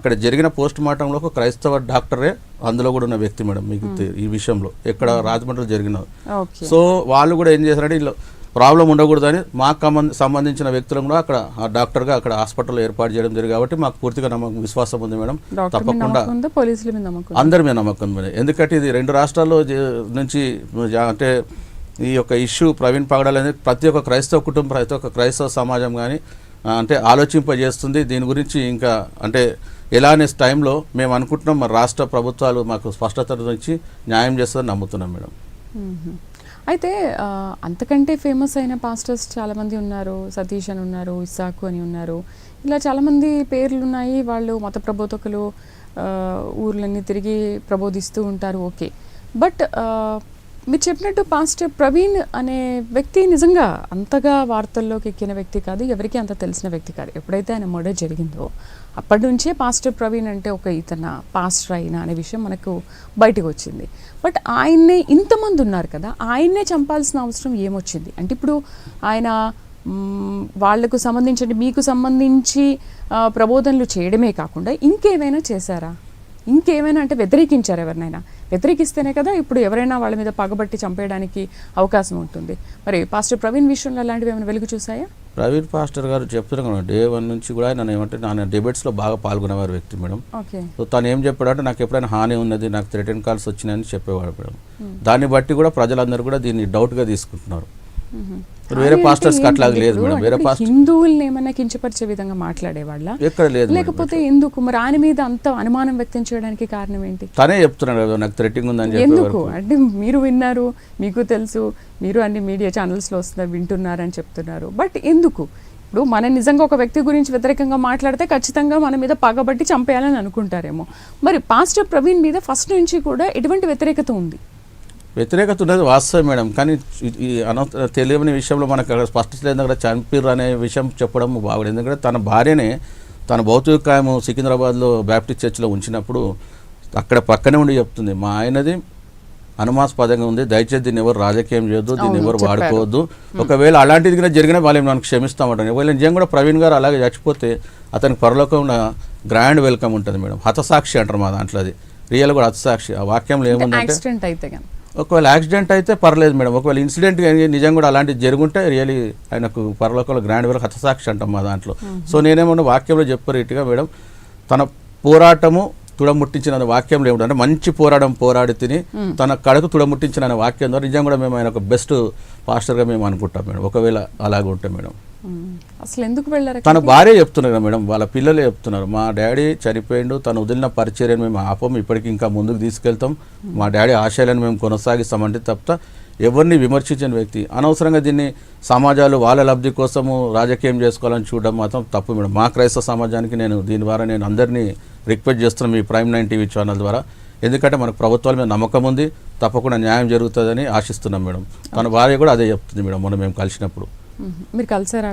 ఇక్కడ జరిగిన పోస్ట్ మార్టంలో ఒక క్రైస్తవ డాక్టరే అందులో కూడా ఉన్న వ్యక్తి మేడం మీకు ఈ విషయంలో ఎక్కడ రాజమండ్రిలో జరిగిన సో వాళ్ళు కూడా ఏం చేశారంటే ఇలా ప్రాబ్లం ఉండకూడదని మాకు సంబంధించిన వ్యక్తులను కూడా అక్కడ డాక్టర్గా అక్కడ హాస్పిటల్లో ఏర్పాటు చేయడం జరిగింది కాబట్టి మాకు పూర్తిగా నమ్మకం విశ్వాసం ఉంది మేడం. తప్పకుండా అందరి మీద నమ్మకం ఉంది. ఎందుకంటే ఇది రెండు రాష్ట్రాల్లో నుంచి అంటే ఈ యొక్క ఇష్యూ ప్రవీణ్ పగడాల్ అనేది ప్రతి ఒక్క క్రైస్తవ కుటుంబం ప్రతి ఒక్క క్రైస్తవ సమాజం కానీ అంటే ఆలోచింపజేస్తుంది దీని గురించి. ఇంకా అంటే ఎలా అనే టైంలో మేము అనుకుంటున్నాం మరి రాష్ట్ర ప్రభుత్వాలు మాకు స్పష్టత నుంచి న్యాయం చేస్తుందని నమ్ముతున్నాం మేడం. అయితే అంతకంటే ఫేమస్ అయిన పాస్టర్స్ చాలామంది ఉన్నారు. సతీష్ అని ఉన్నారు, ఇస్సాకు అని ఉన్నారు, ఇలా చాలామంది పేర్లు ఉన్నాయి. వాళ్ళు మత ప్రబోధకులు, ఊర్లన్నీ తిరిగి ప్రబోధిస్తూ ఉంటారు. ఓకే, బట్ మీరు చెప్పినట్టు పాస్టర్ ప్రవీణ్ అనే వ్యక్తి నిజంగా అంతగా వార్తల్లోకి ఎక్కిన వ్యక్తి కాదు, ఎవరికి అంత తెలిసిన వ్యక్తి కాదు. ఎప్పుడైతే ఆయన మర్డర్ జరిగిందో అప్పటి నుంచే పాస్టర్ ప్రవీణ్ అంటే ఒక ఇతన పాస్టర్ అయినా అనే విషయం మనకు బయటకు వచ్చింది. బట్ ఆయన్నే ఇంతమంది ఉన్నారు కదా, ఆయన్నే చంపాల్సిన అవసరం ఏమొచ్చింది? అంటే ఇప్పుడు ఆయన వాళ్లకు సంబంధించి మీకు సంబంధించి ప్రబోధనలు చేయడమే కాకుండా ఇంకేమైనా చేశారా? ఇంకేమైనా అంటే వ్యతిరేకించారు ఎవరినైనా? వ్యతిరేకిస్తేనే కదా ఇప్పుడు ఎవరైనా వాళ్ళ మీద పగబట్టి చంపేయడానికి అవకాశం ఉంటుంది. మరి పాస్టర్ ప్రవీణ్ విషయంలో అలాంటివి ఏమైనా వెలుగు చూసాయా? ప్రవీణ్ పాస్టర్ గారు చెప్తున్నారు డే 1 నుంచి కూడా ఆయన ఏమంటే నా డిబేట్స్లో బాగా పాల్గొనేవారు వ్యక్తి మేడం. సో తను ఏం చెప్పాడంటే నాకు ఎప్పుడైనా హాని ఉన్నది, నాకు థ్రెటన్ కాల్స్ వచ్చినాయని చెప్పేవాడు మేడం. దాన్ని బట్టి కూడా ప్రజలందరూ కూడా దీన్ని డౌట్గా తీసుకుంటున్నారు. వేరే పాస్టర్స్ అట్లా లేదు మేడం. వేరే హిందువుల్ని ఏమైనా కించపరిచే విధంగా మాట్లాడేవాళ్ళ ఎక్కడ లేదు, లేకపోతే ఎందుకు మరి ఆయన మీద అంత అనుమానం వ్యక్తం చేయడానికి కారణం ఏంటి? తనే చెప్తున్నాడు కదా నాకు థ్రెటింగ్ ఉందని. ఎందుకు అంటే మీరు విన్నారు, మీకు తెలుసు, మీరు అన్ని మీడియా ఛానల్స్లో వస్తున్నారు, వింటున్నారని చెప్తున్నారు. బట్ ఎందుకు? ఇప్పుడు మన నిజంగా ఒక వ్యక్తి గురించి వ్యతిరేకంగా మాట్లాడితే ఖచ్చితంగా మన మీద పగబట్టి చంపేయాలని అనుకుంటారేమో. మరి పాస్టర్ ప్రవీణ్ మీద ఫస్ట్ నుంచి కూడా ఎటువంటి వ్యతిరేకత ఉంది? వ్యతిరేకత ఉన్నది వాస్తవం మేడం. కానీ ఈ తెలియని విషయంలో మనకు అక్కడ స్పష్టత లేదు. అక్కడ చంపిర్రు అనే విషయం చెప్పడం బాగుంది. ఎందుకంటే తన భార్యనే తన భౌతికాయము సికింద్రాబాద్లో బ్యాప్టిస్ట్ చర్చ్లో ఉంచినప్పుడు అక్కడ పక్కనే ఉండి చెప్తుంది, మా ఆయనది అనుమానాస్పదంగా ఉంది, దయచేసి దీన్ని ఎవరు రాజకీయం చేయొద్దు, దీన్ని ఎవరు వాడుకోవద్దు, ఒకవేళ అలాంటిది కూడా జరిగినా వాళ్ళు మనకు క్షమిస్తామంటారు. ఒకవేళ నిజంగా కూడా ప్రవీణ్ గారు అలాగే చచ్చిపోతే అతనికి పరలోకంలో గ్రాండ్ వెల్కమ్ ఉంటుంది మేడం. హతసాక్షి అంటారు మా దాంట్లో, అది రియల్ కూడా హతసాక్షి. ఆ వాక్యంలో ఏముందంటే ఒకవేళ యాక్సిడెంట్ అయితే పర్లేదు మేడం, ఒకవేళ ఇన్సిడెంట్ నిజంగా కూడా అలాంటివి జరుగుంటే రియలీ ఆయనకు పరలోకంలో గ్రాండ్ వెల్ హతసాక్షి అంటాం మా దాంట్లో. సో నేనేమన్నా వాక్యంలో చెప్పారు ఇటుగా మేడం, తన పోరాటము తుడముట్టించిన వాక్యంలో ఏమిటంటే మంచి పోరాటం పోరాడి తిని తన కడకు తుడముట్టించిన అనే వాక్యం ద్వారా నిజంగా కూడా మేము ఆయన ఒక బెస్ట్ పాస్టర్గా మేము అనుకుంటాం మేడం. ఒకవేళ అలాగే ఉంటే మేడం. అసలు ఎందుకు వెళ్ళారు? తన భార్య చెప్తున్నారు కదా మేడం, వాళ్ళ పిల్లలే చెప్తున్నారు, మా డాడీ చనిపోయిండు, తను వదిలిన పరిచర్యను మేము ఆపం, ఇప్పటికి ఇంకా ముందుకు తీసుకెళ్తాం, మా డాడీ ఆశయాలను మేము కొనసాగిస్తామంటే తప్ప ఎవరిని విమర్శించిన వ్యక్తి అనవసరంగా దీన్ని సమాజాలు వాళ్ళ లబ్ధి కోసము రాజకీయం చేసుకోవాలని చూడడం మాత్రం తప్పు మేడం. మా క్రైస్తవ సమాజానికి నేను దీని ద్వారా నేను అందరినీ రిక్వెస్ట్ చేస్తున్నాను మీ ప్రైమ్ 9 టీవీ ఛానల్ ద్వారా. ఎందుకంటే మనకు ప్రభుత్వాల మీద నమ్మకం ఉంది, తప్పకుండా న్యాయం జరుగుతుందని ఆశిస్తున్నాం మేడం. తన భార్య కూడా అదే చెప్తుంది మేడం. మొన్న మేము కలిసినప్పుడు మీరు కలిసారా?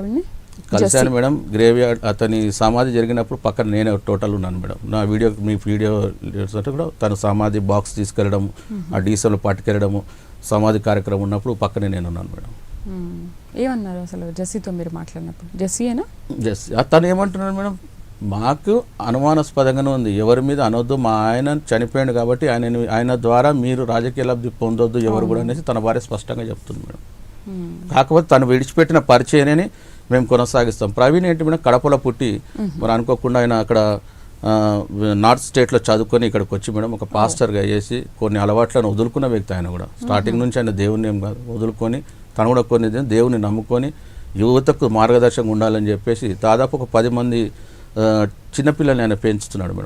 కలిశాను మేడం. గ్రేవ్ యార్డ్ అతని సమాధి జరిగినప్పుడు పక్కన నేనే టోటల్ ఉన్నాను మేడం. నా వీడియో మీ వీడియో కూడా తన సమాధి బాక్స్ తీసుకెళ్ళడం, ఆ డీసెల్ పట్టుకెళ్ళడము, సమాధి కార్యక్రమం ఉన్నప్పుడు పక్కనే నేను ఉన్నాను మేడం. ఏమన్నారు అసలు జెస్సీతో మీరు మాట్లాడినప్పుడు? జెస్సీయేనా? జెస్సీ తను ఏమంటున్నాడు మేడం, మాకు అనుమానాస్పదంగానే ఉంది, ఎవరి మీద అనొద్దు, మా ఆయన చనిపోయాడు కాబట్టి ఆయన ద్వారా మీరు రాజకీయ లబ్ధి పొందొద్దు ఎవరు కూడా అనేసి తన భార్య స్పష్టంగా చెప్తుంది మేడం. కాకపోతే తను విడిచిపెట్టిన పరిచయనే మేము కొనసాగిస్తాం. ప్రవీణ్ ఏంటి మేడం కడపలో పుట్టి మరి అనుకోకుండా ఆయన అక్కడ నార్త్ స్టేట్లో చదువుకొని ఇక్కడికి వచ్చి మేడం ఒక పాస్టర్గా చేసి కొన్ని అలవాట్లను వదులుకున్న వ్యక్తి. ఆయన కూడా స్టార్టింగ్ నుంచి ఆయన దేవుని ఏం కాదు వదులుకొని తను కూడా కొన్ని దేవుని నమ్ముకొని యువతకు మార్గదర్శకంగా ఉండాలని చెప్పేసి దాదాపు ఒక 10 మంది చిన్నపిల్లల్ని ఆయన పెంచుతున్నాడు మేడం.